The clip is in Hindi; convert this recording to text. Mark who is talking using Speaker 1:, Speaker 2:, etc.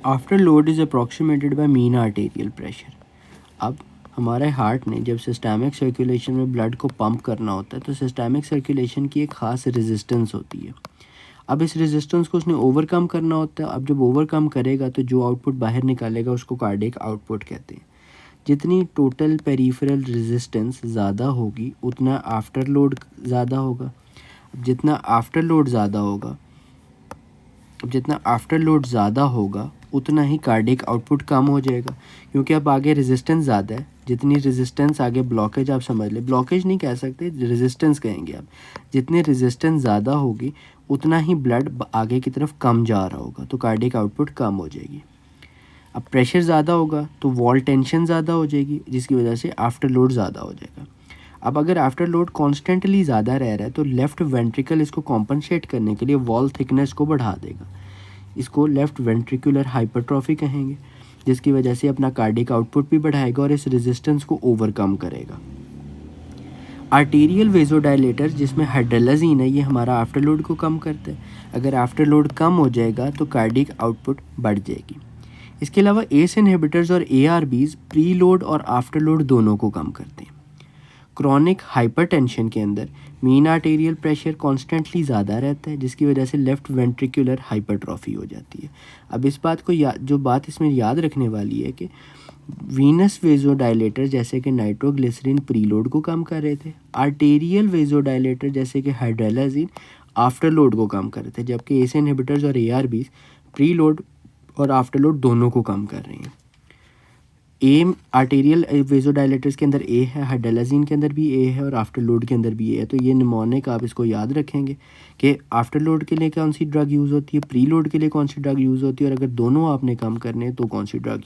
Speaker 1: After load is approximated by mean arterial pressure. अब हमारे हार्ट ने जब सिस्टमिक सर्कुलेशन में ब्लड को पंप करना होता है तो सिस्टमिक सर्कुलेशन की एक ख़ास रेजिस्टेंस होती है। अब इस रेजिस्टेंस को उसने ओवरकम करना होता है। अब जब ओवरकम करेगा तो जो आउटपुट बाहर निकालेगा उसको कार्डियक आउटपुट कहते हैं। जितनी टोटल पेरिफेरल रेजिस्टेंस ज़्यादा होगी उतना आफ्टर लोड ज़्यादा होगा। जितना आफ्टर लोड ज़्यादा होगा उतना ही कार्डियक आउटपुट कम हो जाएगा, क्योंकि अब आगे रेजिस्टेंस ज़्यादा है। जितनी रेजिस्टेंस आगे ब्लॉकेज, आप समझ ले, ब्लॉकेज नहीं कह सकते, रेजिस्टेंस कहेंगे आप। जितनी रेजिस्टेंस ज़्यादा होगी उतना ही ब्लड आगे की तरफ कम जा रहा होगा, तो कार्डियक आउटपुट कम हो जाएगी। अब प्रेशर ज़्यादा होगा तो वॉल टेंशन ज़्यादा हो जाएगी, जिसकी वजह से आफ्टर लोड ज़्यादा हो जाएगा। अब अगर आफ्टर लोड कॉन्स्टेंटली ज़्यादा रह रहा है तो लेफ़्ट वेंट्रिकल इसको कॉम्पनसेट करने के लिए वॉल थिकनेस को बढ़ा देगा। इसको लेफ़्ट वेंट्रिकुलर हाइपरट्रॉफी कहेंगे, जिसकी वजह से अपना कार्डियक आउटपुट भी बढ़ाएगा और इस रेजिस्टेंस को ओवरकम करेगा। आर्टीरियल वेजोडाइलेटर जिसमें हाइड्रोलाजीन है, ये हमारा आफ्टर लोड को कम करता है। अगर आफ्टर लोड कम हो जाएगा तो कार्डियक आउटपुट बढ़ जाएगी। इसके अलावा एस इनहिबिटर्स और ARBs प्री लोड और आफ्टर लोड दोनों को कम करते हैं। क्रॉनिक हाइपरटेंशन के अंदर मीन आर्टेरियल प्रेशर कॉन्स्टेंटली ज़्यादा रहता है, जिसकी वजह से लेफ़्ट वेंट्रिकुलर हाइपरट्रॉफी हो जाती है। अब इस बात को जो बात इसमें याद रखने वाली है कि वीनस वेजोडाइलेटर जैसे कि नाइट्रोग्लिसरीन प्रीलोड को कम कर रहे थे, आर्टेरियल वेजोडाइलेटर जैसे कि हाइड्रोलाजीन आफ्टर लोड को कम कर रहे थे, जबकि एस इनहिबिटर्स और ARBs प्रीलोड और आफ्टर लोड दोनों को कम कर रहे हैं। आर्टेरियल वेजोडाइलेटर्स के अंदर A है, हाइड्रोलाजीन के अंदर भी A है और आफ्टर लोड के अंदर भी A है। तो ये निमोनिक आप इसको याद रखेंगे कि आफ्टर लोड के लिए कौन सी ड्रग यूज़ होती है, प्री लोड के लिए कौन सी ड्रग यूज़ होती है, और अगर दोनों आपने कम करने हैं तो कौन सी ड्रग